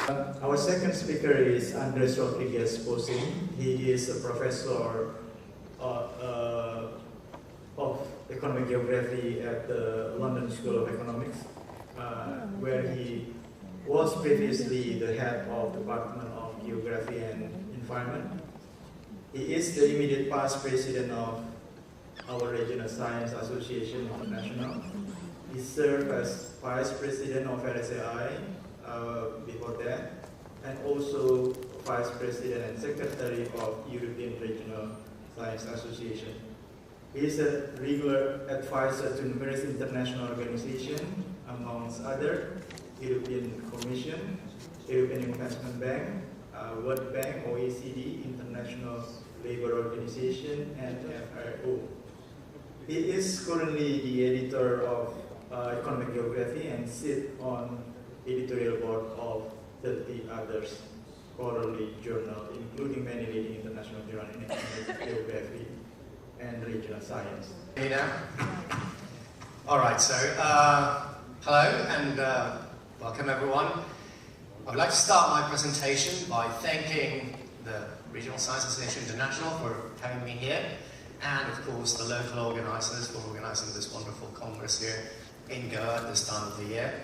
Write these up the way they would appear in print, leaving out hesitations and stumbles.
Our second speaker is Andres Rodriguez Posin. He is a professor of economic geography at the London School of Economics, where he was previously the head of the Department of Geography and Environment. He is the immediate past president of our Regional Science Association International. He served as vice president of RSAI before that, and also vice president and secretary of European Regional Science Association. He is a regular advisor to numerous international organizations, amongst other European Commission, European Investment Bank, World Bank, OECD, International Labour Organization, and FRO. He is currently the editor of Economic Geography and sits on editorial board of 30 others quarterly journals, including many leading international journals in economic geography and regional science. All right, so hello and welcome everyone. I would like to start my presentation by thanking the Regional Science Association International for having me here, and of course the local organizers for organizing this wonderful congress here in Goa at this time of the year.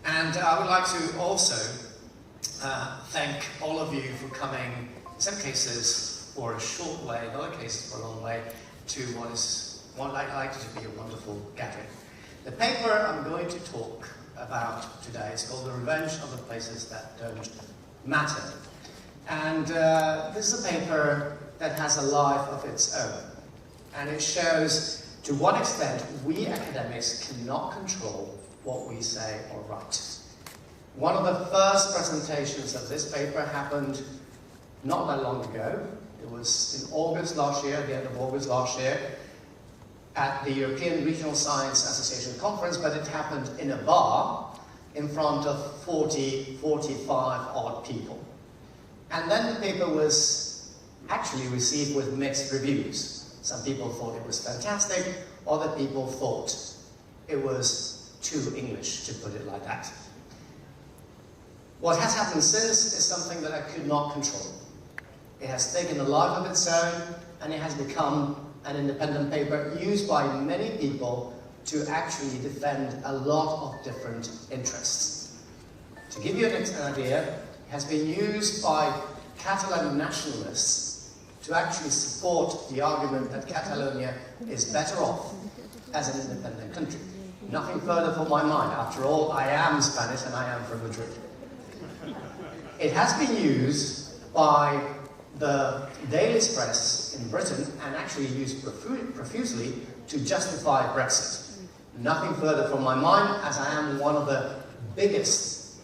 And I would like to also thank all of you for coming, in some cases for a short way, in other cases for a long way, to what is likely to be a wonderful gathering. The paper I'm going to talk about today is called The Revenge of the Places That Don't Matter. And this is a paper that has a life of its own. And it shows to what extent we academics cannot control what we say or write. One of the first presentations of this paper happened not that long ago. It was in August last year, at the end of August last year, at the European Regional Science Association conference, but it happened in a bar in front of 45 odd people. And then the paper was actually received with mixed reviews. Some people thought it was fantastic, other people thought it was too English, to put it like that. What has happened since is something that I could not control. It has taken a life of its own, and it has become an independent paper used by many people to actually defend a lot of different interests. To give you an idea, it has been used by Catalan nationalists to actually support the argument that Catalonia is better off as an independent country. Nothing further from my mind. After all, I am Spanish and I am from Madrid. It has been used by the Daily Express in Britain and actually used profusely to justify Brexit. Nothing further from my mind, as I am one of the biggest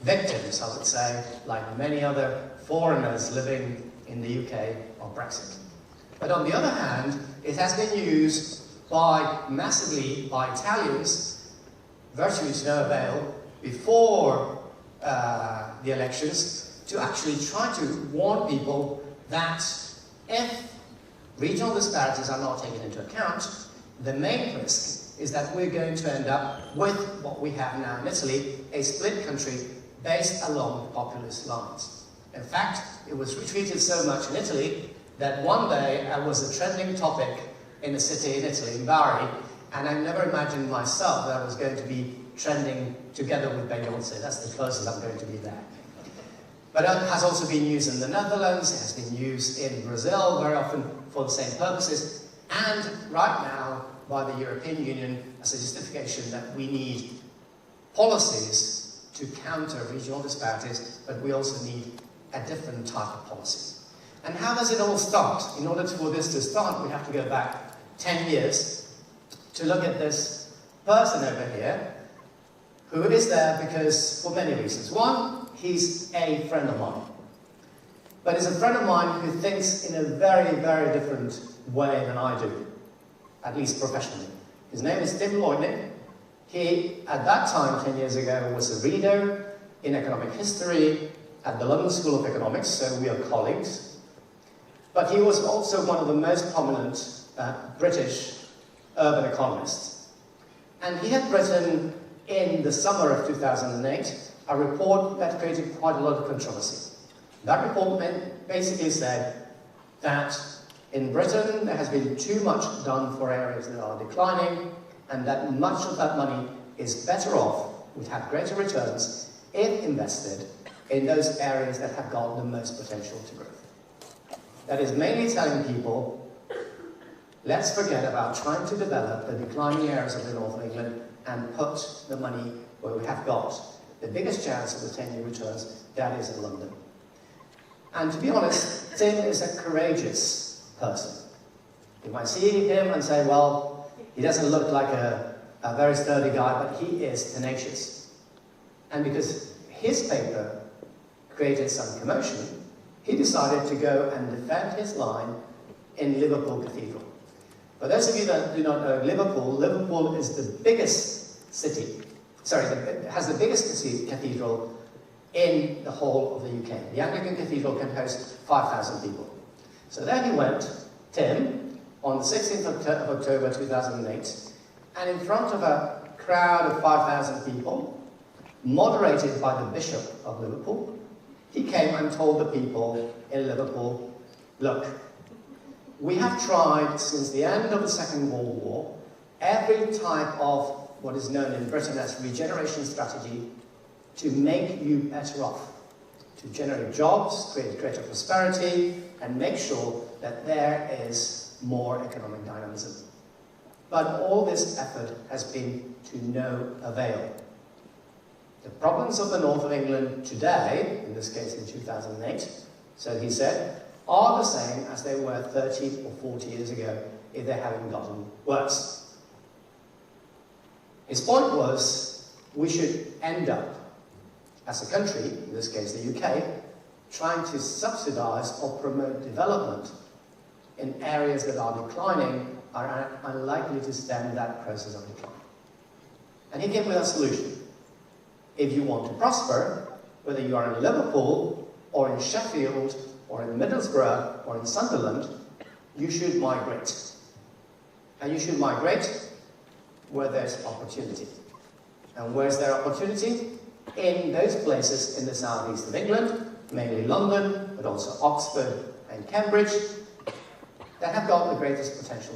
victims, I would say, like many other foreigners living in the UK, of Brexit. But on the other hand, it has been used massively by Italians, virtually to no avail, before the elections, to actually try to warn people that if regional disparities are not taken into account, the main risk is that we're going to end up with what we have now in Italy, a split country based along populist lines. In fact, it was retreated so much in Italy that one day I was a trending topic in a city in Italy, in Bari, and I never imagined myself that I was going to be trending together with Beyoncé. That's the closest I'm going to be there. But it has also been used in the Netherlands, it has been used in Brazil very often for the same purposes, and right now by the European Union as a justification that we need policies to counter regional disparities, but we also need a different type of policy. And how does it all start? In order for this to start, we have to go back 10 years to look at this person over here, who is there because, for many reasons. One, he's a friend of mine. But he's a friend of mine who thinks in a very, very different way than I do, at least professionally. His name is Tim Lloydney. He, at that time, 10 years ago, was a reader in economic history at the London School of Economics, so we are colleagues. But he was also one of the most prominent British urban economists. And he had written in the summer of 2008 a report that created quite a lot of controversy. That report basically said that in Britain there has been too much done for areas that are declining, and that much of that money is better off, would have greater returns, if invested in those areas that have got the most potential to growth. That is mainly telling people, let's forget about trying to develop the declining areas of the north of England and put the money where we have got the biggest chance of the 10-year returns, that is in London. And to be honest, Tim is a courageous person. You might see him and say, well, he doesn't look like a very sturdy guy, but he is tenacious. And because his paper created some commotion, he decided to go and defend his line in Liverpool Cathedral. For those of you that do not know Liverpool, Liverpool is the biggest city, has the biggest cathedral in the whole of the UK. The Anglican Cathedral can host 5,000 people. So there he went, Tim, on the 16th of October 2008, and in front of a crowd of 5,000 people, moderated by the Bishop of Liverpool, he came and told the people in Liverpool, look, we have tried since the end of the Second World War every type of what is known in Britain as regeneration strategy to make you better off, to generate jobs, create greater prosperity, and make sure that there is more economic dynamism. But all this effort has been to no avail. The problems of the north of England today, in this case in 2008, so he said, are the same as they were 30 or 40 years ago if they haven't gotten worse. His point was, we should end up, as a country, in this case the UK, trying to subsidise or promote development in areas that are declining are unlikely to stem that process of decline. And he came with a solution. If you want to prosper, whether you are in Liverpool, or in Sheffield, or in Middlesbrough, or in Sunderland, you should migrate. And you should migrate where there's opportunity. And where's there opportunity? In those places in the southeast of England, mainly London, but also Oxford and Cambridge, that have got the greatest potential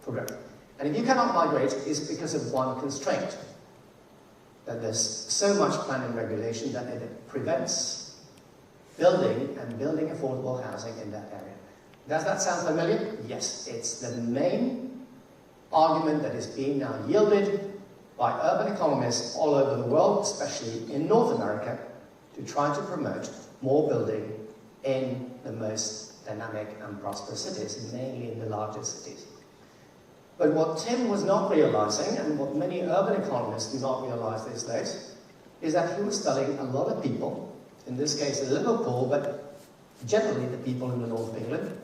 for growth. And if you cannot migrate, it's because of one constraint, that there's so much planning regulation that it prevents building affordable housing in that area. Does that sound familiar? Yes, it's the main argument that is being now yielded by urban economists all over the world, especially in North America, to try to promote more building in the most dynamic and prosperous cities, mainly in the largest cities. But what Tim was not realizing, and what many urban economists do not realize these days, is that he was studying a lot of people, in this case in Liverpool, but generally the people in the north of England,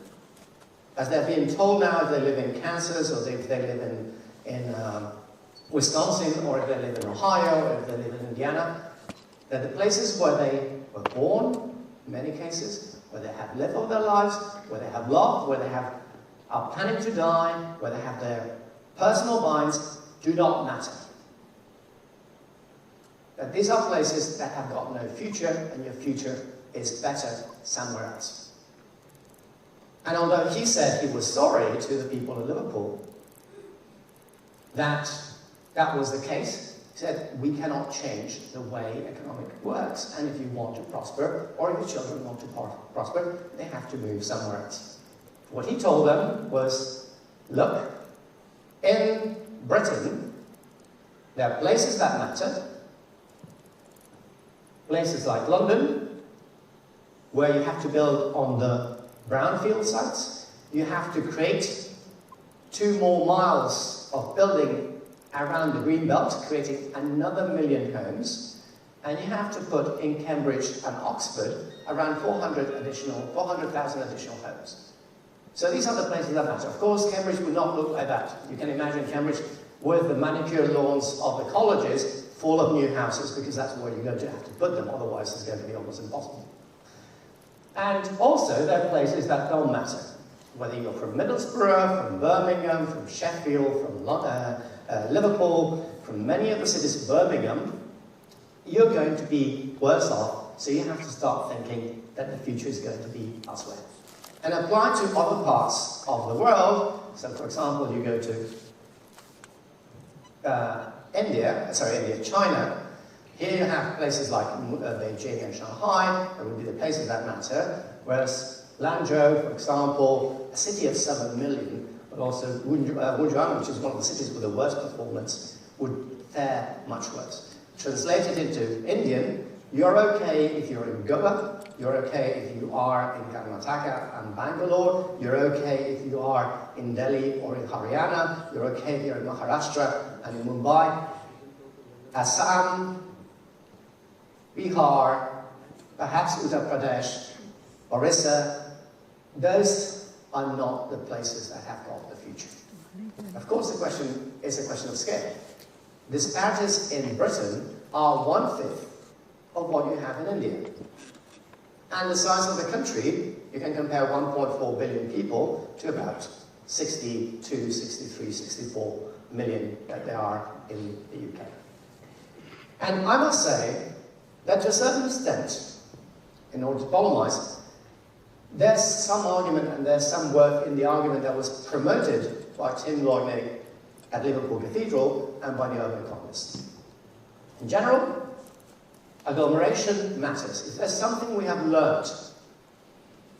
as they're being told now if they live in Kansas, or if they live in Wisconsin, or if they live in Ohio, or if they live in Indiana, that the places where they were born, in many cases, where they have lived all their lives, where they have loved, where they are planning to die, where they have their personal minds, do not matter. That these are places that have got no future, and your future is better somewhere else. And although he said he was sorry to the people of Liverpool that that was the case, he said, we cannot change the way economic works, and if you want to prosper, or if your children want to prosper, they have to move somewhere else. What he told them was, look, in Britain, there are places that matter, places like London, where you have to build on the brownfield sites, you have to create 2 more miles of building around the green belt, creating another 1 million homes, and you have to put in Cambridge and Oxford around 400,000 additional homes. So these are the places that matter. Of course, Cambridge would not look like that. You can imagine Cambridge with the manicured lawns of the colleges full of new houses, because that's where you're going to have to put them, otherwise it's going to be almost impossible. And also, there are places that don't matter. Whether you're from Middlesbrough, from Birmingham, from Sheffield, from Liverpool, from many of the cities of Birmingham, you're going to be worse off, so you have to start thinking that the future is going to be elsewhere. And apply to other parts of the world. So, for example, you go to China. Here you have places like Beijing and Shanghai, that would be the places that matter, whereas Lanzhou, for example, a city of 7 million, but also Wuzhuang, which is one of the cities with the worst performance, would fare much worse. Translated into Indian, you're okay if you're in Goa, you're okay if you are in Karnataka and Bangalore, you're okay if you are in Delhi or in Haryana, you're okay if you're in Maharashtra and in Mumbai. Assam, Bihar, perhaps Uttar Pradesh, Orissa, those are not the places that have got the future. Of course, the question is a question of scale. Disparities in Britain are 1/5 of what you have in India. And the size of the country, you can compare 1.4 billion people to about 62, 63, 64 million that there are in the UK. And I must say that to a certain extent, in order to polemize, there's some argument and there's some worth in the argument that was promoted by Tim Loyney at Liverpool Cathedral and by the urban economists. In general, agglomeration matters. If there's something we have learnt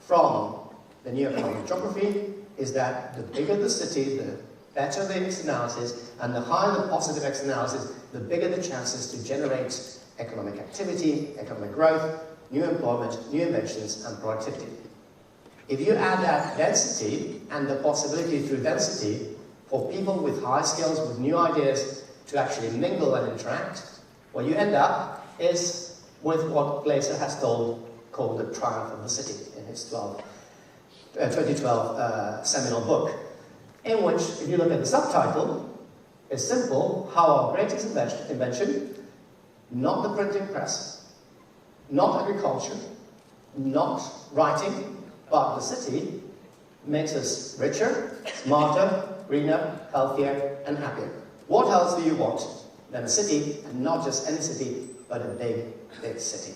from the new economic geography, is that the bigger the city, the better the externalities, and the higher the positive externalities, the bigger the chances to generate economic activity, economic growth, new employment, new inventions, and productivity. If you add that density and the possibility through density for people with high skills, with new ideas, to actually mingle and interact, what you end up is with what Glaser has called the triumph of the city in his 2012 seminal book, in which, if you look at the subtitle, it's simple: how our greatest invention, not the printing press, not agriculture, not writing, but the city, makes us richer, smarter, greener, healthier, and happier. What else do you want than a city, and not just any city, but a big, big city?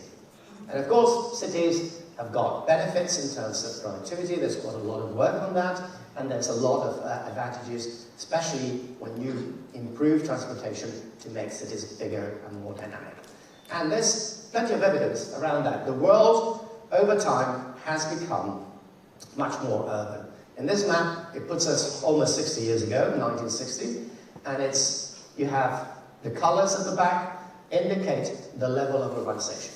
And of course, cities have got benefits in terms of productivity. There's quite a lot of work on that, and there's a lot of advantages, especially when you improve transportation to make cities bigger and more dynamic. And there's plenty of evidence around that. The world, over time, has become much more urban. In this map, it puts us almost 60 years ago, 1960, and you have the colours at the back indicate the level of urbanization.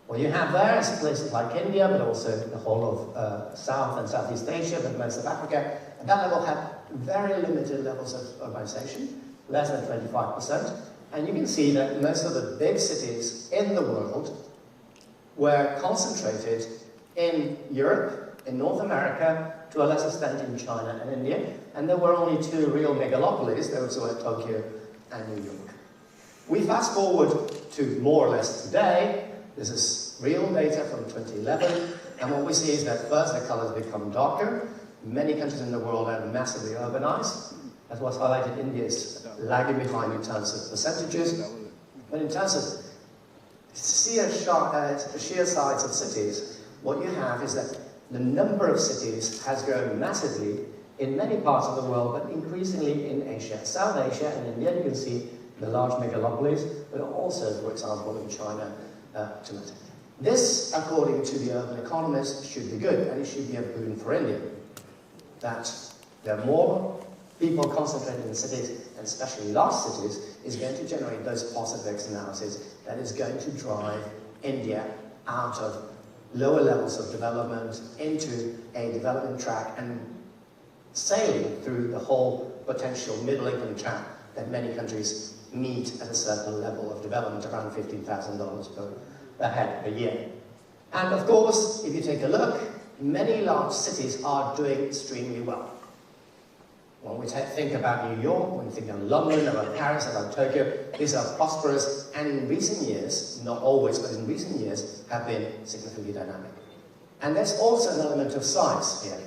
What you have there is places like India, but also the whole of South and Southeast Asia, but most of Africa. At that level have very limited levels of urbanization, less than 25%. And you can see that most of the big cities in the world were concentrated in Europe, in North America, to a lesser extent in China and India. And there were only two real megalopolis, those were Tokyo and New York. We fast forward to more or less today. This is real data from 2011, and what we see is that first the colours become darker. Many countries in the world are massively urbanized. As was highlighted, India is lagging behind in terms of percentages, but in terms of sheer size of cities, what you have is that the number of cities has grown massively in many parts of the world, but increasingly in Asia. South Asia and India, you can see the large megalopolis, but also, for example, in China, to matter. This, according to the urban economists, should be good, and it should be a boon for India. That there are more people concentrated in cities, and especially large cities, is going to generate those positive externalities that is going to drive India out of lower levels of development into a development track and sailing through the whole potential middle-income track that many countries meet at a certain level of development, around $15,000 per head per year. And of course, if you take a look, many large cities are doing extremely well. When we think about New York, when we think of London, about Paris, about Tokyo, these are prosperous, and in recent years, not always, but in recent years, have been significantly dynamic. And there's also an element of size here.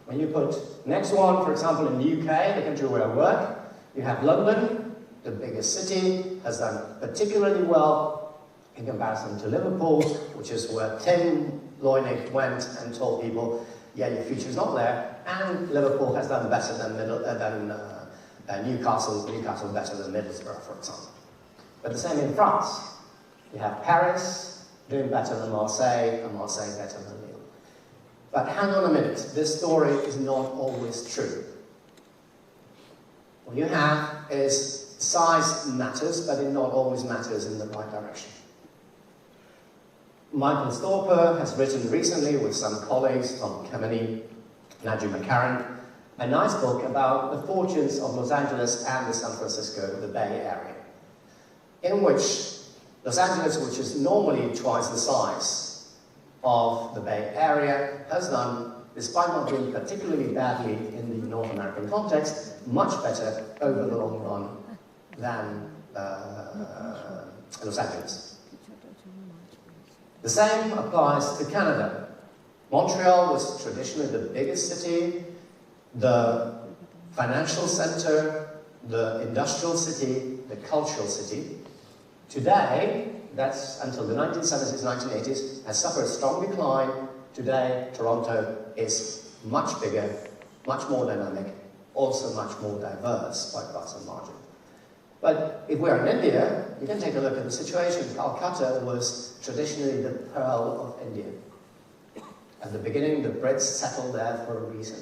When you put next one, for example, in the UK, the country where I work, you have London. the biggest city, has done particularly well in comparison to Liverpool, which is where Tim Loynick went and told people, yeah, your future's not there, and Liverpool has done better than Newcastle better than Middlesbrough, for example. But the same in France. You have Paris doing better than Marseille, and Marseille better than Lille. But hang on a minute, this story is not always true. What you have is size matters, but it not always matters in the right direction. Michael Storper has written recently with some colleagues, Tom Kemeny, Najib McCarran, a nice book about the fortunes of Los Angeles and the San Francisco, the Bay Area, in which Los Angeles, which is normally twice the size of the Bay Area, has done, despite not doing particularly badly in the North American context, much better over the long run than Los Angeles. The same applies to Canada. Montreal was traditionally the biggest city, the financial center, the industrial city, the cultural city. Today, that's until the 1970s, 1980s, has suffered a strong decline. Today, Toronto is much bigger, much more dynamic, also much more diverse by quite some margin. But if we're in India, you can take a look at the situation. Calcutta was traditionally the pearl of India. At the beginning, the Brits settled there for a reason.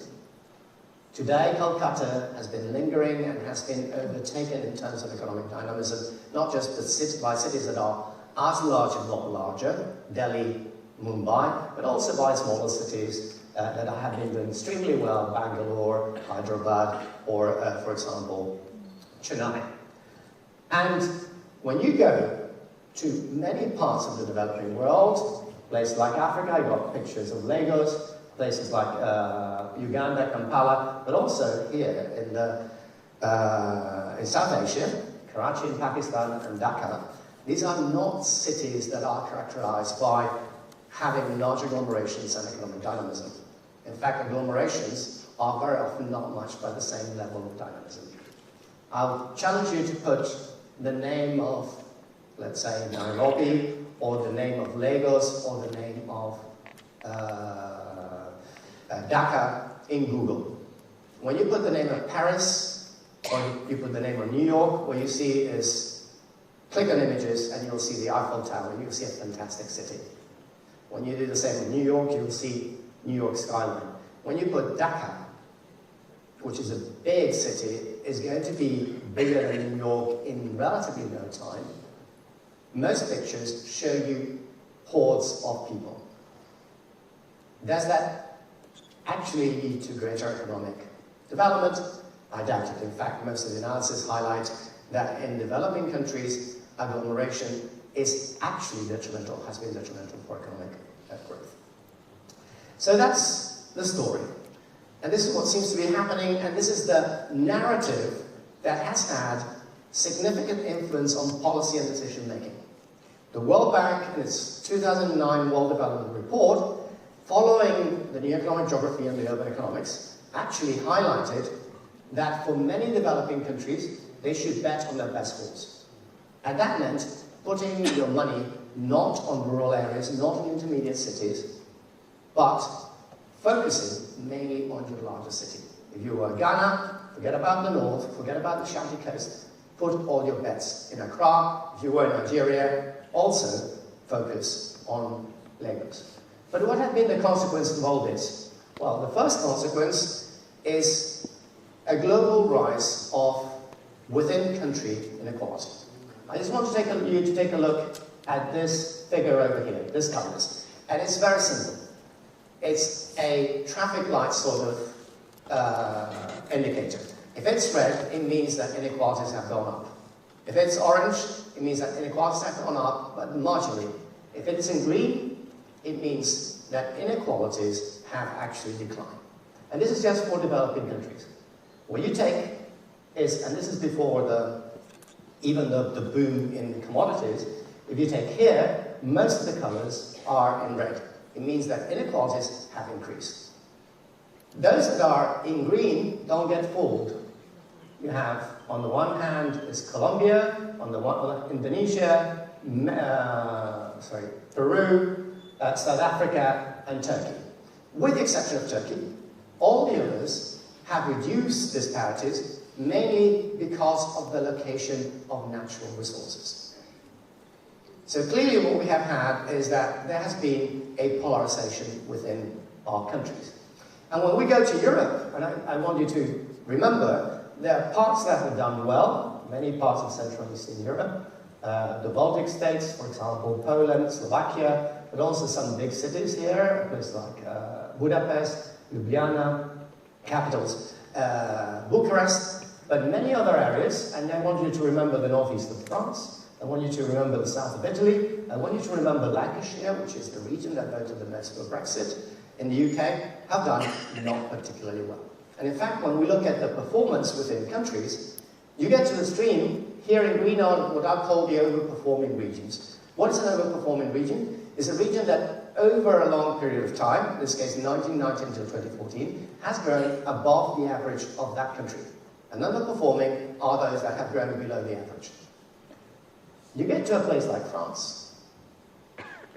Today, Calcutta has been lingering and has been overtaken in terms of economic dynamism, not just by cities that are as large, if not larger, Delhi, Mumbai, but also by smaller cities that have been doing extremely well, Bangalore, Hyderabad, or, for example, Chennai. And when you go to many parts of the developing world, places like Africa, you've got pictures of Lagos, places like Uganda, Kampala, but also here in South Asia, Karachi in Pakistan and Dhaka. These are not cities that are characterized by having large agglomerations and economic dynamism. In fact, agglomerations are very often not matched by the same level of dynamism. I'll challenge you to put the name of, let's say, Nairobi, or the name of Lagos, or the name of Dhaka in Google. When you put the name of Paris, or you put the name of New York, what you see is, click on images and you'll see the Eiffel Tower, and you'll see a fantastic city. When you do the same in New York, you'll see New York skyline. When you put Dhaka, which is a big city, is going to be bigger than New York in relatively no time. Most pictures show you hordes of people. Does that actually lead to greater economic development? I doubt it. In fact, most of the analysis highlight that in developing countries, agglomeration is actually detrimental, has been detrimental for economic growth. So that's the story. And this is what seems to be happening, and this is the narrative that has had significant influence on policy and decision making. The World Bank, in its 2009 World Development Report, following the new economic geography and the urban economics, actually highlighted that for many developing countries, they should bet on their best horse. And that meant putting your money not on rural areas, not in intermediate cities, but focusing mainly on your larger city. If you were Ghana, forget about the north, forget about the Shanti Coast, put all your bets in Accra. If you were Nigeria, also focus on Lagos. But what had been the consequence of all this? Well, the first consequence is a global rise of within-country inequality. I just want you to take a look at this figure over here, this canvas. And it's very simple. It's a traffic light sort of indicator. If it's red, it means that inequalities have gone up. If it's orange, it means that inequalities have gone up, but marginally. If it's in green, it means that inequalities have actually declined. And this is just for developing countries. What you take is, and this is before even the boom in commodities, if you take here, most of the colors are in red. It means that inequalities have increased. Those that are in green don't get fooled. You have on the one hand is Colombia, on the one, Indonesia, Peru, South Africa, and Turkey. With the exception of Turkey, all the others have reduced disparities, mainly because of the location of natural resources. So clearly what we have had is that there has been a polarization within our countries. And when we go to Europe, and I want you to remember, there are parts that have done well, many parts of Central and Eastern Europe, the Baltic states, for example, Poland, Slovakia, but also some big cities here, places like Budapest, Ljubljana, capitals, Bucharest, but many other areas, and I want you to remember the northeast of France, I want you to remember the south of Italy, I want you to remember Lancashire, which is the region that voted the most for Brexit in the UK, have done not particularly well. And in fact, when we look at the performance within countries, you get to the stream, here in green are what I call the overperforming regions. What is an overperforming region? It's a region that over a long period of time, in this case 1990 until 2014, has grown above the average of that country. And underperforming are those that have grown below the average. You get to a place like France,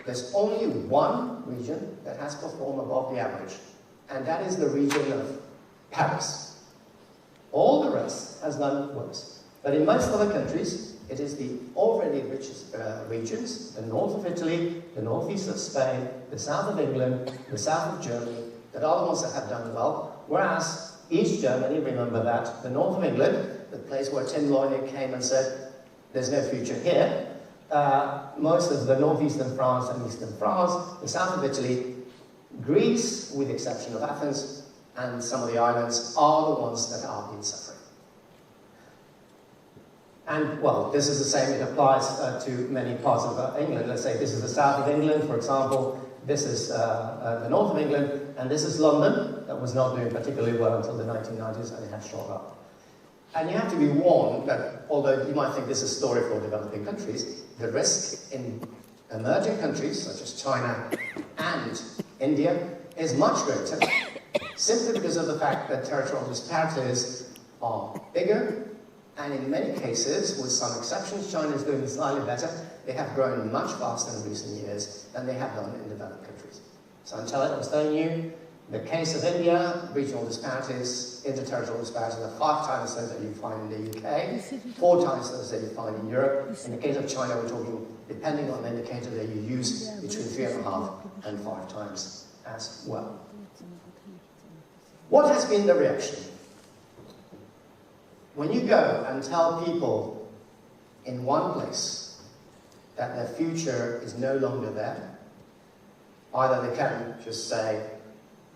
there's only one region that has performed above the average, and that is the region of Paris. All the rest has done worse. But in most other countries, it is the already richest regions, the north of Italy, the northeast of Spain, the south of England, the south of Germany, that are the ones that have done well, whereas East Germany, remember that, the north of England, the place where Tim Loynick came and said, there's no future here, most of the northeastern France and eastern France, the south of Italy, Greece, with the exception of Athens, and some of the islands, are the ones that are been suffering. And, well, this is the same, it applies to many parts of England. Let's say this is the south of England, for example, this is the north of England, and this is London, that was not doing particularly well until the 1990s, and it has shot up. And you have to be warned that, although you might think this is a story for developing countries, the risk in emerging countries, such as China and India, is much greater, simply because of the fact that territorial disparities are bigger, and in many cases, with some exceptions, China is doing slightly better, they have grown much faster in recent years than they have done in developed countries. So I was telling you, the case of India, regional disparities, interterritorial disparities are 5 times those that you find in the UK, 4 times those that you find in Europe. In the case of China, we're talking, depending on the indicator that you use, between 3.5 and 5 times as well. What has been the reaction? When you go and tell people in one place that their future is no longer there, either they can just say,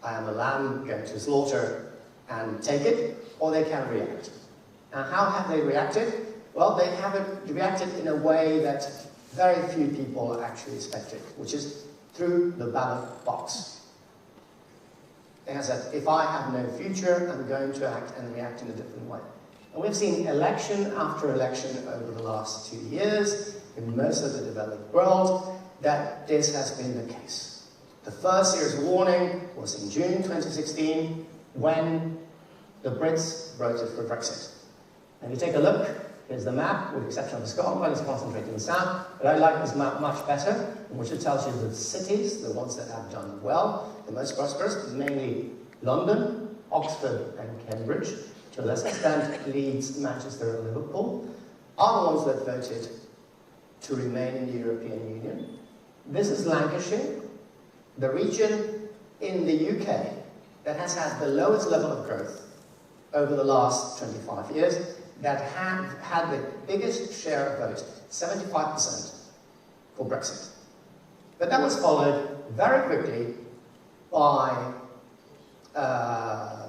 I am a lamb going to slaughter and take it, or they can react. And how have they reacted? Well, they have reacted in a way that very few people actually expected, which is through the ballot box. They have said, if I have no future, I'm going to act and react in a different way. And we've seen election after election over the last 2 years in most of the developed world that this has been the case. The first series of warning was in June 2016 when the Brits voted for Brexit. And you take a look, here's the map, with the exception of Scotland, it's concentrated in the south, but I like this map much better, which it tells you the cities, the ones that have done well, the most prosperous, mainly London, Oxford and Cambridge, to a lesser extent Leeds, Manchester and Liverpool, are the ones that voted to remain in the European Union. This is Lancashire, the region in the UK that has had the lowest level of growth over the last 25 years, that have had the biggest share of vote, 75% for Brexit. But that was followed very quickly by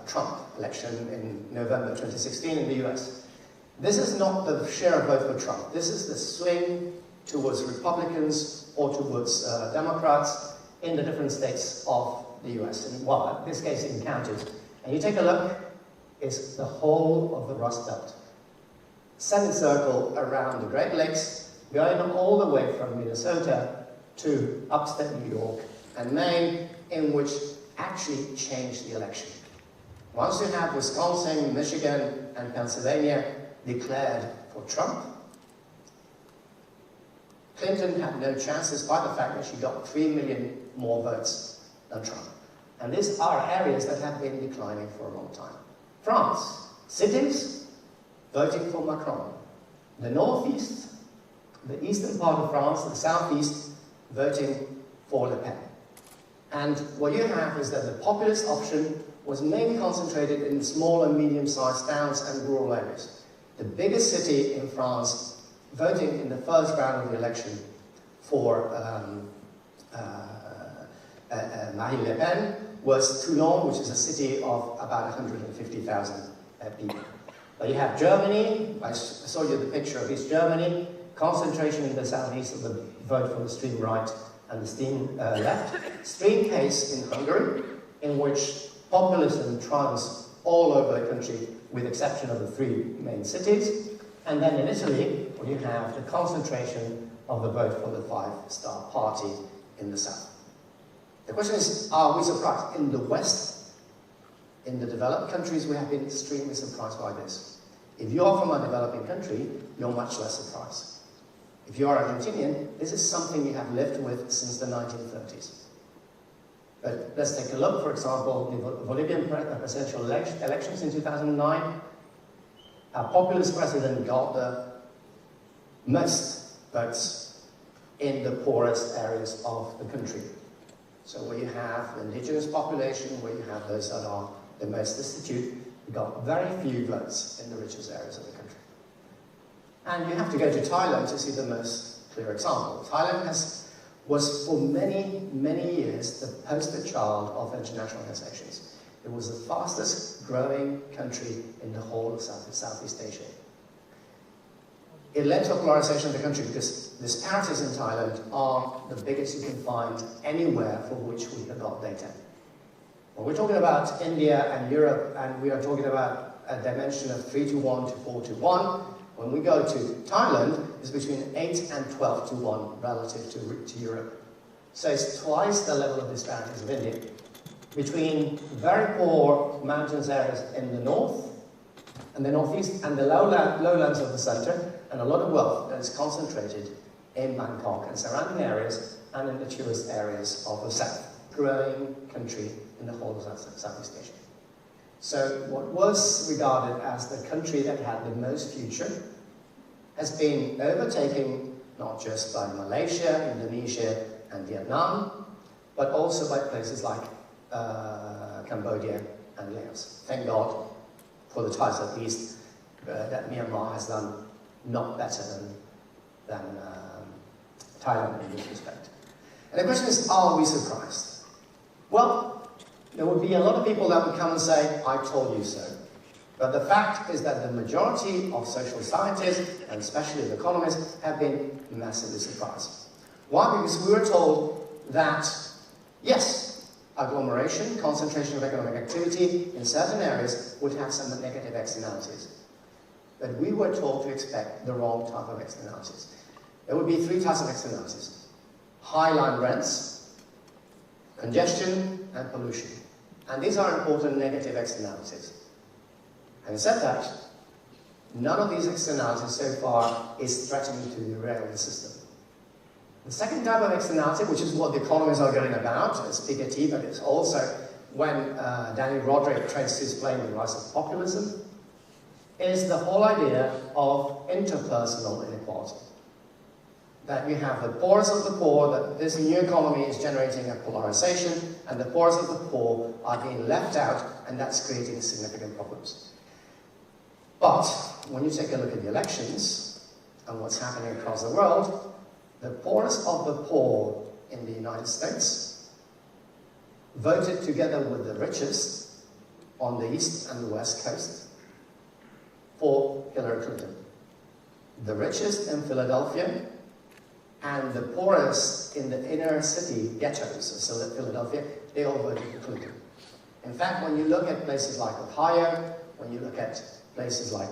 Trump election in November 2016 in the US. This is not the share of vote for Trump. This is the swing towards Republicans or towards Democrats in the different states of the US, and well, in this case in counties. And you take a look, it's the whole of the Rust Belt. Semicircle around the Great Lakes, going all the way from Minnesota to upstate New York and Maine, in which actually changed the election. Once you have Wisconsin, Michigan, and Pennsylvania, declared for Trump. Clinton had no chance, despite the fact that she got 3 million more votes than Trump. And these are areas that have been declining for a long time. France, cities voting for Macron. The northeast, the eastern part of France, the southeast, voting for Le Pen. And what you have is that the populist option was mainly concentrated in small and medium-sized towns and rural areas. The biggest city in France voting in the first round of the election for Marine Le Pen was Toulon, which is a city of about 150,000 people. But you have Germany, I saw you the picture of East Germany, concentration in the southeast of the vote for the extreme right and the extreme left. Extreme case in Hungary, in which populism triumphs all over the country, with exception of the 3 main cities. And then in Italy, where you have the concentration of the vote for the five-star party in the south. The question is, are we surprised? In the West, in the developed countries, we have been extremely surprised by this. If you are from a developing country, you're much less surprised. If you are Argentinian, this is something you have lived with since the 1930s. But let's take a look, for example, the Bolivian presidential elections in 2009. Our populist president got the most votes in the poorest areas of the country. So where you have the indigenous population, where you have those that are the most destitute, you got very few votes in the richest areas of the country. And you have to go to Thailand to see the most clear example. Thailand was for many, many years the poster child of international organizations. It was the fastest growing country in the whole of Southeast Asia. It led to a polarization of the country because disparities in Thailand are the biggest you can find anywhere for which we have got data. When we're talking about India and Europe, and we are talking about a dimension of 3:1 to 4:1, when we go to Thailand, it's between 8 and 12:1 relative to Europe. So it's twice the level of disparities of India. Between very poor mountainous areas in the north and the northeast and the lowlands of the center, and a lot of wealth that is concentrated in Bangkok and surrounding areas and in the tourist areas of the south, growing country in the whole of Southeast Asia. So what was regarded as the country that had the most future has been overtaken not just by Malaysia, Indonesia and Vietnam, but also by places like Cambodia and Laos. Thank God for the Thais at least that Myanmar has done not better than Thailand in this respect. And the question is, are we surprised? Well, there would be a lot of people that would come and say, I told you so. But the fact is that the majority of social scientists, and especially the economists, have been massively surprised. Why? Because we were told that, yes, agglomeration, concentration of economic activity in certain areas would have some negative externalities. But we were told to expect the wrong type of externalities. There would be 3 types of externalities: high line rents, congestion, and pollution. And these are important negative externalities. Having said that, none of these externalities so far is threatening to derail the system. The second type of externality, which is what the economists are going about, is Piketty, but it's also when Daniel Roderick tries to explain the rise of populism, is the whole idea of interpersonal inequality. That you have the poorest of the poor, that this new economy is generating a polarization, and the poorest of the poor are being left out, and that's creating significant problems. But when you take a look at the elections and what's happening across the world, the poorest of the poor in the United States voted together with the richest on the east and the west coast for Hillary Clinton. The richest in Philadelphia and the poorest in the inner city ghettos of Philadelphia, they all voted for Clinton. In fact, when you look at places like Ohio, when you look at places like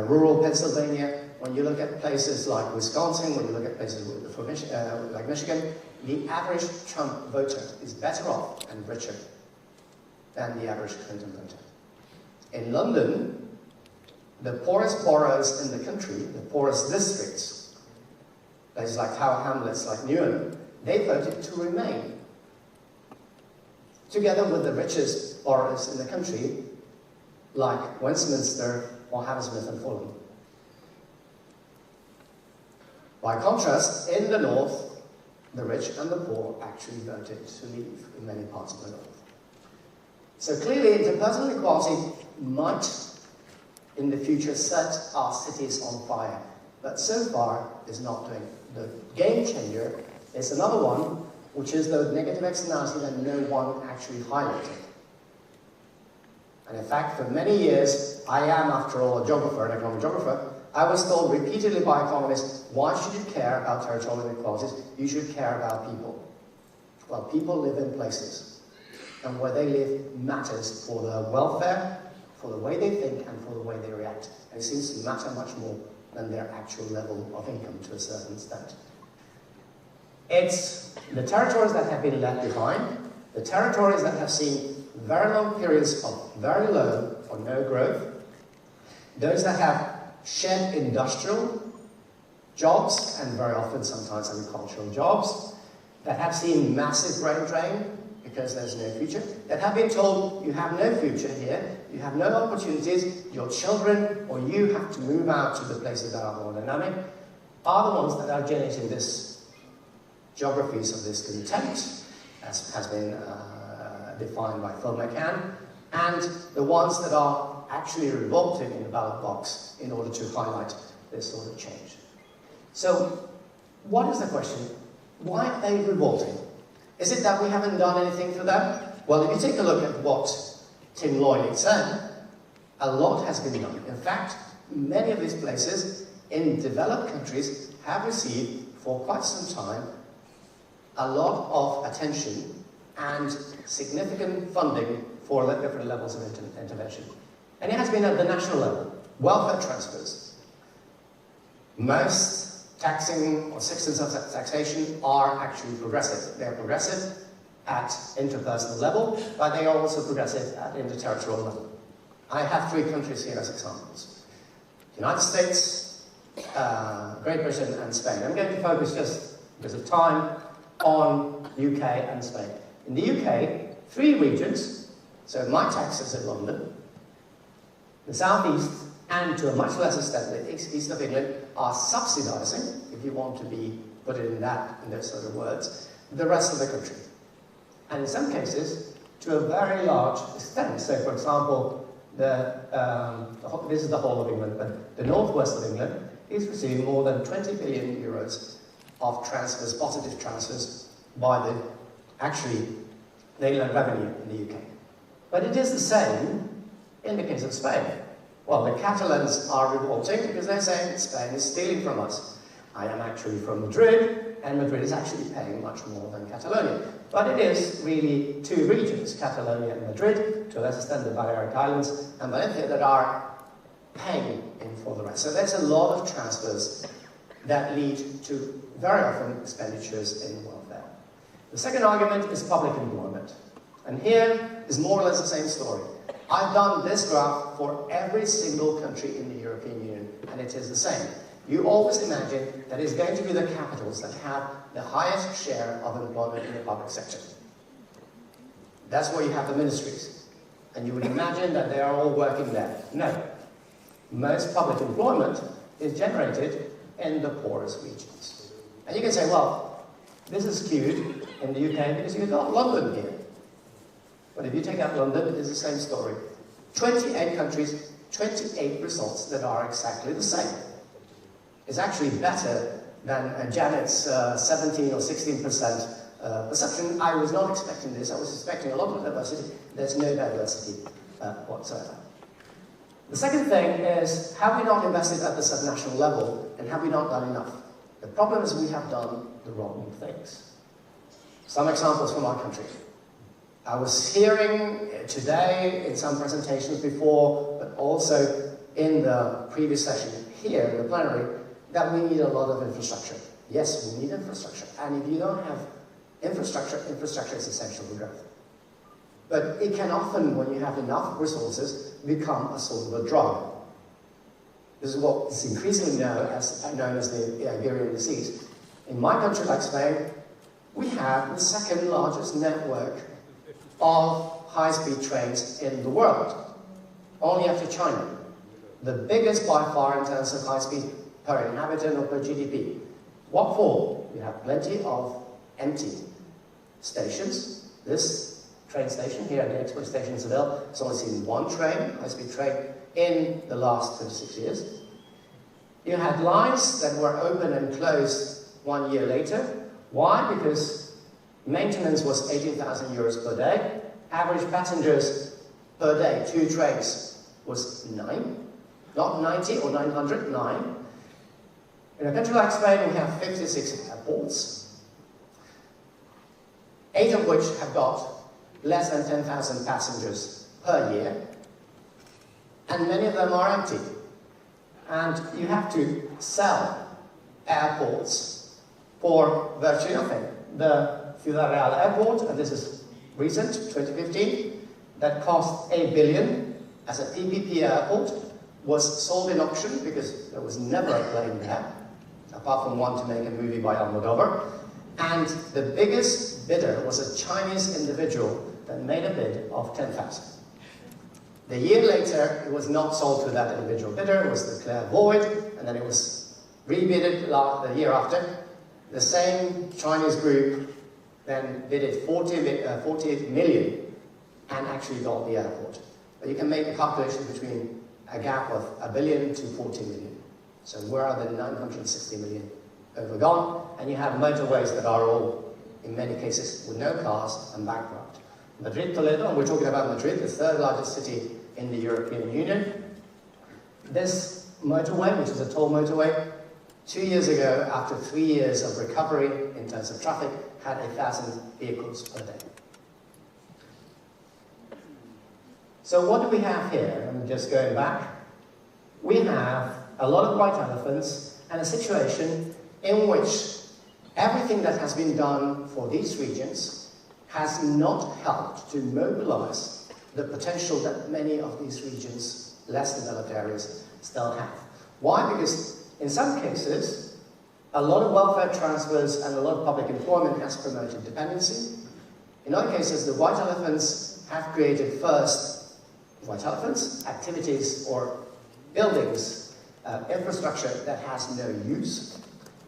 rural Pennsylvania, when you look at places like Wisconsin, when you look at places like Michigan, the average Trump voter is better off and richer than the average Clinton voter. In London, the poorest boroughs in the country, the poorest districts, places like Tower Hamlets, like Newnham, they voted to remain. Together with the richest boroughs in the country, like Westminster or Hammersmith and Fulham. By contrast, in the north, the rich and the poor actually voted to leave in many parts of the north. So clearly, interpersonal equality might, in the future, set our cities on fire, but so far is not doing. The game changer is another one, which is the negative externality that no one actually highlighted. And in fact, for many years, I am, after all, a geographer, an economic geographer. I was told repeatedly by economists, why should you care about territorial inequalities? You should care about people. Well, people live in places, and where they live matters for their welfare, for the way they think, and for the way they react. And it seems to matter much more than their actual level of income to a certain extent. It's the territories that have been left behind, the territories that have seen very long periods of very low or no growth, those that have shed industrial jobs, and very often sometimes agricultural jobs, that have seen massive brain drain because there's no future, that have been told you have no future here, you have no opportunities, your children or you have to move out to the places that are more dynamic, are the ones that are generating this geographies of this contempt, as has been defined by Phil McCann, and the ones that are actually revolting in the ballot box in order to highlight this sort of change. So, what is the question? Why are they revolting? Is it that we haven't done anything for them? Well, if you take a look at what Tim Loynick said, a lot has been done. In fact, many of these places in developed countries have received, for quite some time, a lot of attention and significant funding for different levels of intervention. And it has been at the national level. Welfare transfers. Most taxing or systems of taxation are actually progressive. They are progressive at interpersonal level, but they are also progressive at interterritorial level. I have 3 countries here as examples. United States, Great Britain and Spain. I'm going to focus, just because of time, on UK and Spain. In the UK, 3 regions, so my taxes in London, the southeast, and to a much less extent the east of England, are subsidising, if you want to put it in those sort of words, the rest of the country. And in some cases, to a very large extent. So, for example, this is the whole of England, but the northwest of England is receiving more than 20 billion euros of transfers, positive transfers, by the inland revenue in the UK. But it is the same in the case of Spain. Well, the Catalans are revolting because they're saying Spain is stealing from us. I am actually from Madrid, and Madrid is actually paying much more than Catalonia. But it is really 2 regions, Catalonia and Madrid, to a less extent the Balearic Islands and Valencia, that are paying in for the rest. So there's a lot of transfers that lead to very often expenditures in welfare. The second argument is public employment. And here is more or less the same story. I've done this graph for every single country in the European Union, and it is the same. You always imagine that it's going to be the capitals that have the highest share of employment in the public sector. That's where you have the ministries. And you would imagine that they are all working there. No. Most public employment is generated in the poorest regions. And you can say, well, this is skewed in the UK because you've got London here. But if you take out London, it's the same story. 28 countries, 28 results that are exactly the same. It's actually better than Janet's 17 or 16% perception. I was not expecting this. I was expecting a lot of diversity. There's no diversity whatsoever. The second thing is, have we not invested at the subnational level, and have we not done enough? The problem is we have done the wrong things. Some examples from our country. I was hearing today in some presentations before, but also in the previous session here in the plenary, that we need a lot of infrastructure. Yes, we need infrastructure. And if you don't have infrastructure, infrastructure is essential for growth. But it can often, when you have enough resources, become a sort of a drug. This is what is increasingly known as the Iberian disease. In my country, like Spain, we have the second largest network of high-speed trains in the world, only after China. The biggest by far in terms of high speed per inhabitant or per GDP. What for? We have plenty of empty stations. This train station here at the Expo Station in Seville has only seen one train, high-speed train, in the last 26 years. You had lines that were open and closed 1 year later. Why? Because maintenance was 18,000 euros per day. Average passengers per day, 2 trains, was 9. Not 90 or 900, 9. In a country like Spain, we have 56 airports, 8 of which have got less than 10,000 passengers per year, and many of them are empty. And you have to sell airports for virtually nothing. The Ciudad Real airport, and this is recent, 2015, that cost 8 billion as a PPP airport, was sold in auction because there was never a plane there, apart from one to make a movie by Almodovar. And the biggest bidder was a Chinese individual that made a bid of 10,000. The year later, it was not sold to that individual bidder, it was declared void, and then it was rebidded the year after. The same Chinese group then bidded 40 million and actually got the airport. But you can make a calculation between a gap of 1 billion to 40 million. So where are the 960 million overgone? And you have motorways that are all, in many cases, with no cars and bankrupt. Madrid, Toledo, and we're talking about Madrid, the 3rd largest city in the European Union. This motorway, which is a toll motorway, 2 years ago, after 3 years of recovery in terms of traffic, had 1,000 vehicles per day. So what do we have here? I'm just going back. We have a lot of white elephants and a situation in which everything that has been done for these regions has not helped to mobilize the potential that many of these regions, less developed areas, still have. Why? Because in some cases, a lot of welfare transfers and a lot of public employment has promoted dependency. In other cases, the white elephants have created first white elephants, activities or buildings, infrastructure that has no use,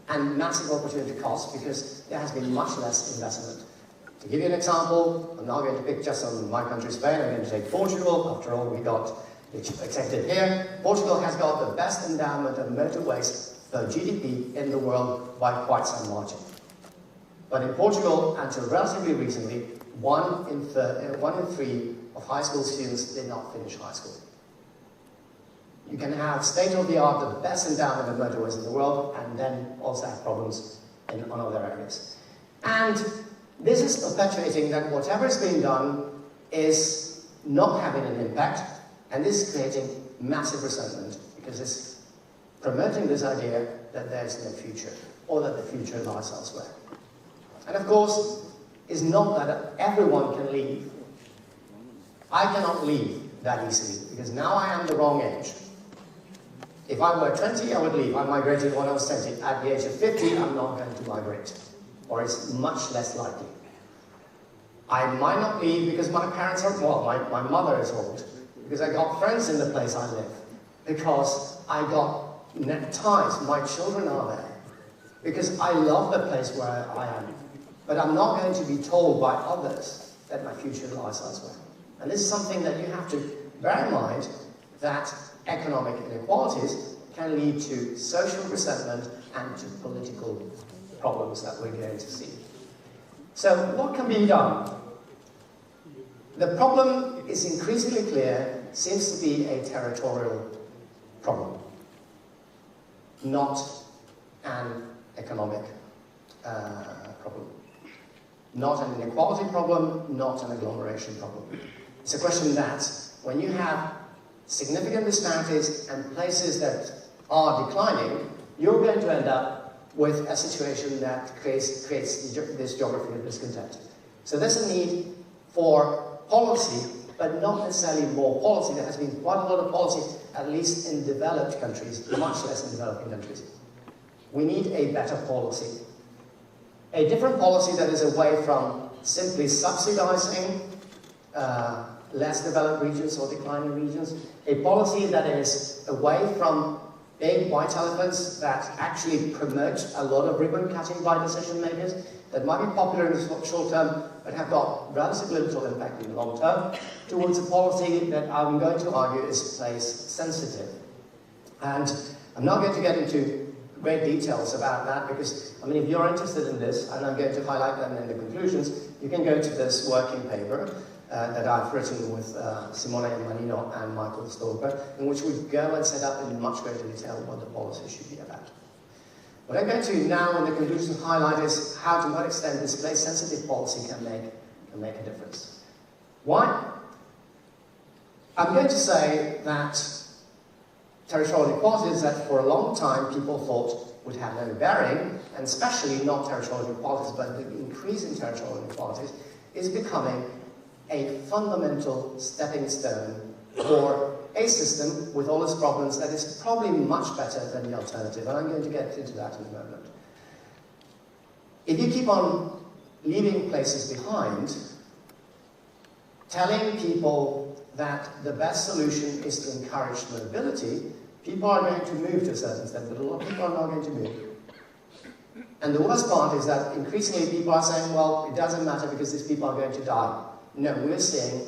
and massive opportunity cost because there has been much less investment. To give you an example, I'm not going to pick just on my country, Spain, I'm going to take Portugal. After all, we got the chief executive here. Portugal has got the best endowment of motorways per GDP in the world by quite some margin. But in Portugal, until relatively recently, 1 in 3 of high school students did not finish high school. You can have state-of-the-art, the best endowment of motorways in the world, and then also have problems in other areas. And this is perpetuating that whatever is being done is not having an impact, and this is creating massive resentment, because it's promoting this idea that there is no future, or that the future lies elsewhere. And of course, it's not that everyone can leave. I cannot leave that easily, because now I am the wrong age. If I were 20, I would leave. I migrated when I was 20. At the age of 50, I'm not going to migrate, or it's much less likely. I might not leave because my parents are, well, my mother is old, because I got friends in the place I live, because I got ties, my children are there, because I love the place where I am. But I'm not going to be told by others that my future lies elsewhere. And this is something that you have to bear in mind, that economic inequalities can lead to social resentment and to political problems that we're going to see. So what can be done? The problem is increasingly clear, seems to be a territorial problem, not an economic problem. Not an inequality problem, not an agglomeration problem. It's a question that when you have significant disparities and places that are declining, you're going to end up with a situation that creates this geography of discontent. So there's a need for policy but not necessarily more policy. There has been quite a lot of policy, at least in developed countries, much less in developing countries. We need a better policy. A different policy that is away from simply subsidizing less developed regions or declining regions. A policy that is away from big white elephants that actually promote a lot of ribbon cutting by decision makers that might be popular in the short term but have got relatively little impact in the long term, towards a policy that I'm going to argue is place sensitive. And I'm not going to get into great details about that because, I mean, if you're interested in this, and I'm going to highlight them in the conclusions, you can go to this working paper that I've written with Simone Manino and Michael Stolper, in which we go and set up in much greater detail what the policy should be about. What I'm going to now in the conclusions highlight is how, to what extent this place-sensitive policy can make a difference. Why? I'm going to say that territorial inequalities that for a long time people thought would have no bearing, and especially not territorial inequalities, but the increase in territorial inequalities, is becoming a fundamental stepping stone for a system with all its problems that is probably much better than the alternative, and I'm going to get into that in a moment. If you keep on leaving places behind, telling people that the best solution is to encourage mobility, people are going to move to a certain extent, but a lot of people are not going to move. And the worst part is that increasingly people are saying, well, it doesn't matter because these people are going to die. No, we're seeing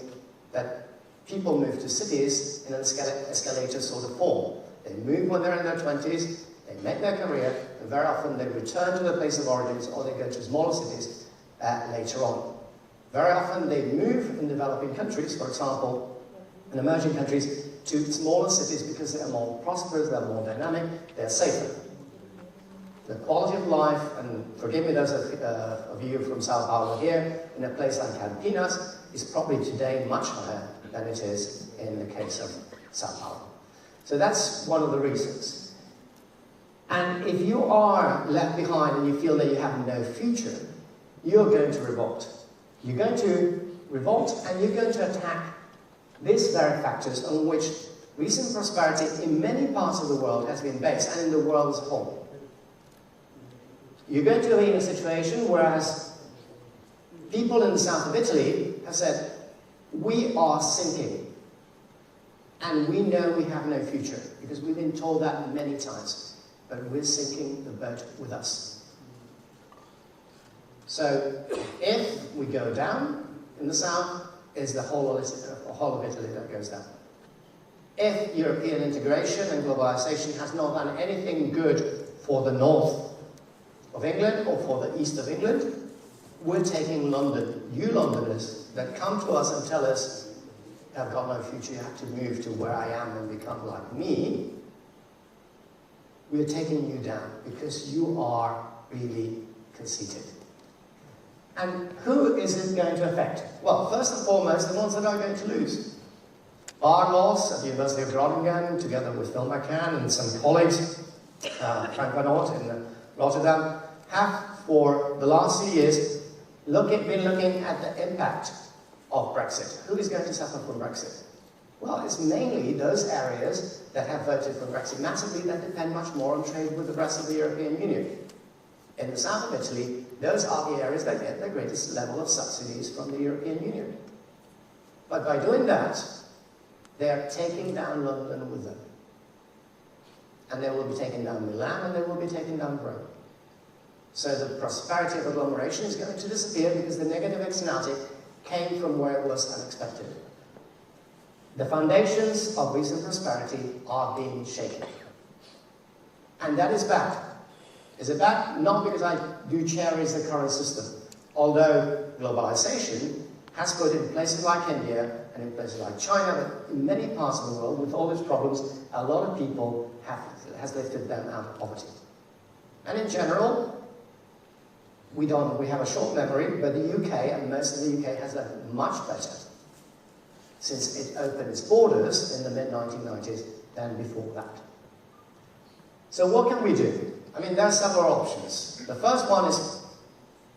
that people move to cities in an escalator sort of form. They move when they're in their 20s, they make their career, and very often they return to their place of origins or they go to smaller cities later on. Very often they move in developing countries, for example, in emerging countries, to smaller cities because they are more prosperous, they're more dynamic, they're safer. The quality of life, and forgive me those of you from Sao Paulo here, in a place like Campinas, is probably today much higher than it is in the case of Sao Paulo. So that's one of the reasons. And if you are left behind and you feel that you have no future, you're going to revolt. You're going to revolt and you're going to attack these very factors on which recent prosperity in many parts of the world has been based, and in the world as a whole. You're going to be in a situation whereas people in the south of Italy have said, we are sinking, and we know we have no future, because we've been told that many times, but we're sinking the boat with us. So, if we go down in the south, it's the whole of Italy that goes down. If European integration and globalization has not done anything good for the north of England or for the east of England, we're taking London. You Londoners that come to us and tell us, I've got no future, you have to move to where I am and become like me, we're taking you down because you are really conceited. And who is it going to affect? Well, first and foremost, the ones that are going to lose. Barlos at the University of Groningen, together with Phil McCann and some colleagues, Frank Van Oort in Rotterdam, have for the last few years been looking at the impact of Brexit. Who is going to suffer from Brexit? Well, it's mainly those areas that have voted for Brexit massively that depend much more on trade with the rest of the European Union. In the south of Italy, those are the areas that get the greatest level of subsidies from the European Union. But by doing that, they're taking down London with them. And they will be taking down Milan, and they will be taking down Rome. So the prosperity of agglomeration is going to disappear because the negative externality came from where it was unexpected. The foundations of recent prosperity are being shaken. And that is bad. Is it bad? Not because I do cherish the current system. Although globalization has put in places like India and in places like China, but in many parts of the world, with all its problems, a lot of people has lifted them out of poverty. And in general, we have a short memory, but the UK, and most of the UK, has done much better since it opened its borders in the mid-1990s than before that. So what can we do? I mean, there are several options. The first one is,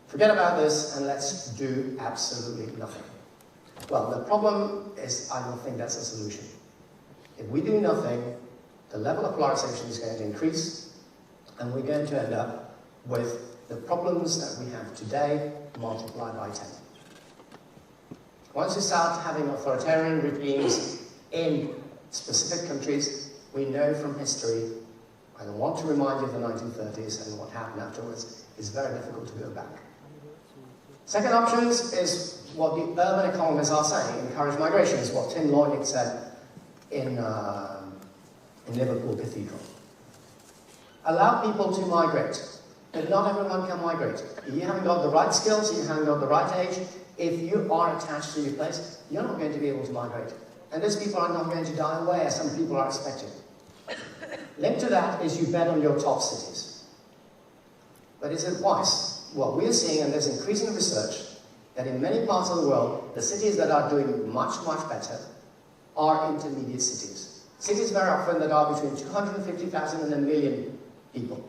forget about this and let's do absolutely nothing. Well, the problem is, I don't think that's a solution. If we do nothing, the level of polarization is going to increase, and we're going to end up with the problems that we have today multiplied by 10. Once you start having authoritarian regimes in specific countries, we know from history, I don't want to remind you of the 1930s and what happened afterwards, it's very difficult to go back. Second option is what the urban economists are saying, encourage migration, is what Tim Lloyd said in Liverpool Cathedral. Allow people to migrate, but not everyone can migrate. If you haven't got the right skills, you haven't got the right age, if you are attached to your place, you're not going to be able to migrate. And those people are not going to die away, as some people are expecting. Linked to that is you bet on your top cities. But is it wise? What we're seeing, and there's increasing research, that in many parts of the world, the cities that are doing much, much better are intermediate cities. Cities very often that are between 250,000 and 1 million people.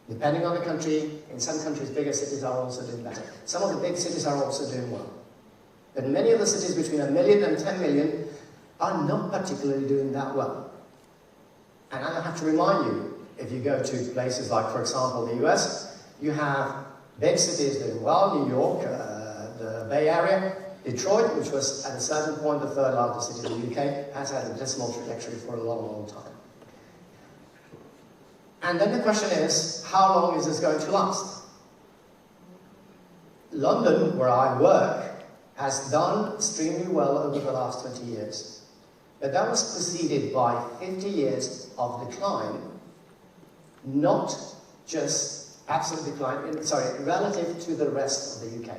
Depending on the country, in some countries bigger cities are also doing better. Some of the big cities are also doing well. But many of the cities between 1 million and 10 million are not particularly doing that well. And I have to remind you, if you go to places like, for example, the US, you have big cities doing well, New York, the Bay Area, Detroit, which was at a certain point the third largest city in the UK, has had a dismal trajectory for a long, long time. And then the question is, how long is this going to last? London, where I work, has done extremely well over the last 20 years. But that was preceded by 50 years of decline, not just absolute decline, relative to the rest of the UK.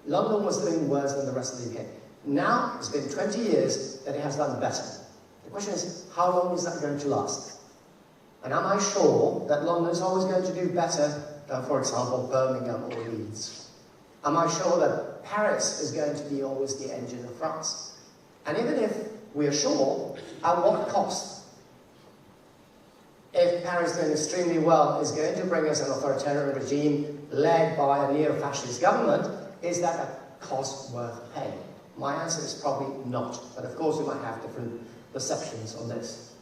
London was doing worse than the rest of the UK. Now, it's been 20 years that it has done better. The question is, how long is that going to last? And am I sure that London is always going to do better than, for example, Birmingham or Leeds? Am I sure that Paris is going to be always the engine of France? And even if we are sure, at what cost? If Paris doing extremely well is going to bring us an authoritarian regime led by a neo-fascist government, is that a cost worth paying? My answer is probably not. But of course we might have different perceptions on this.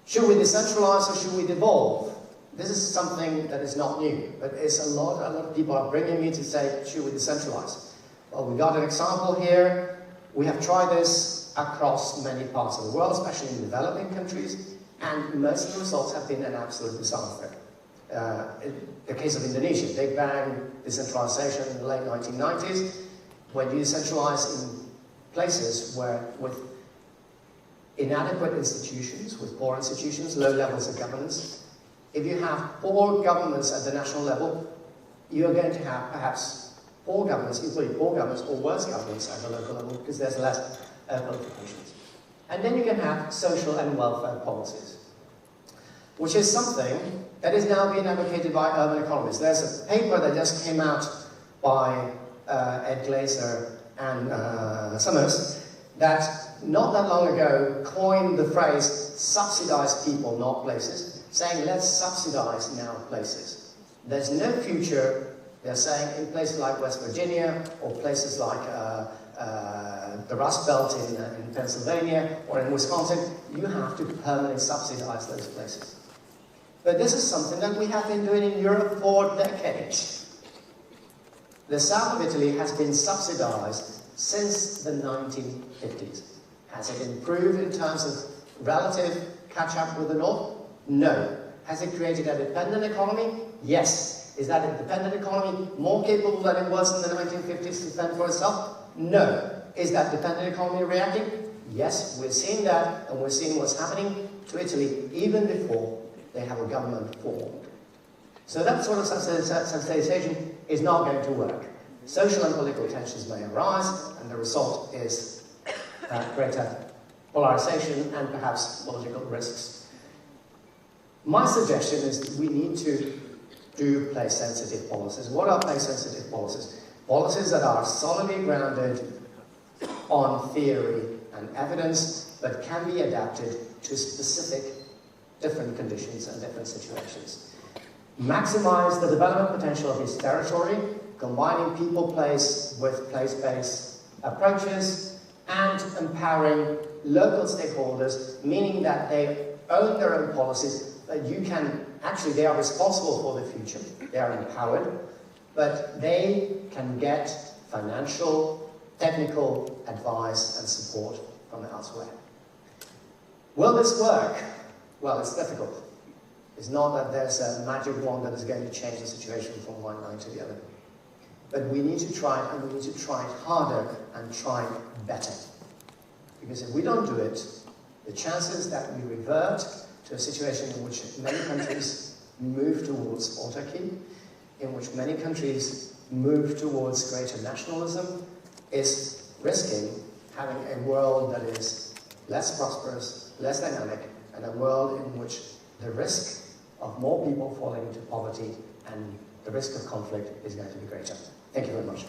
Should we decentralize or should we devolve? This is something that is not new, but it's a lot of people are bringing me to say, should we decentralize? Well, we got an example here. We have tried this across many parts of the world, especially in developing countries, and most of the results have been an absolute disaster. In the case of Indonesia, Big Bang decentralization in the late 1990s, when you decentralize in places where with inadequate institutions, with poor institutions, low levels of governance. If you have poor governments at the national level, you're going to have perhaps poor governments, equally poor governments, or worse governments at the local level, because there's less qualifications. And then you can have social and welfare policies, which is something that is now being advocated by urban economists. There's a paper that just came out by Ed Glaser and Summers that not that long ago coined the phrase subsidize people, not places, saying let's subsidize now places. There's no future, they're saying, in places like West Virginia or places like the Rust Belt in Pennsylvania or in Wisconsin. You have to permanently subsidize those places. But this is something that we have been doing in Europe for decades. The south of Italy has been subsidized since the 1950s. Has it improved in terms of relative catch-up with the north? No. Has it created a dependent economy? Yes. Is that a dependent economy more capable than it was in the 1950s to fend for itself? No. Is that dependent economy reacting? Yes, we're seeing that, and we're seeing what's happening to Italy even before they have a government formed. So that sort of subsidization is not going to work. Social and political tensions may arise, and the result is greater polarization and perhaps political risks. My suggestion is that we need to do place-sensitive policies. What are place-sensitive policies? Policies that are solidly grounded on theory and evidence, but can be adapted to specific different conditions and different situations. Maximize the development potential of each territory, combining people-place with place-based approaches, and empowering local stakeholders, meaning that they own their own policies, that you can, actually they are responsible for the future, they are empowered, but they can get financial, technical advice and support from elsewhere. Will this work? Well, it's difficult. It's not that there's a magic wand that is going to change the situation from one line to the other. But we need to try it, and we need to try it harder and try it better. Because if we don't do it, the chances that we revert to a situation in which many countries move towards autarky, in which many countries move towards greater nationalism, is risking having a world that is less prosperous, less dynamic, and a world in which the risk of more people falling into poverty and the risk of conflict is going to be greater. Thank you very much.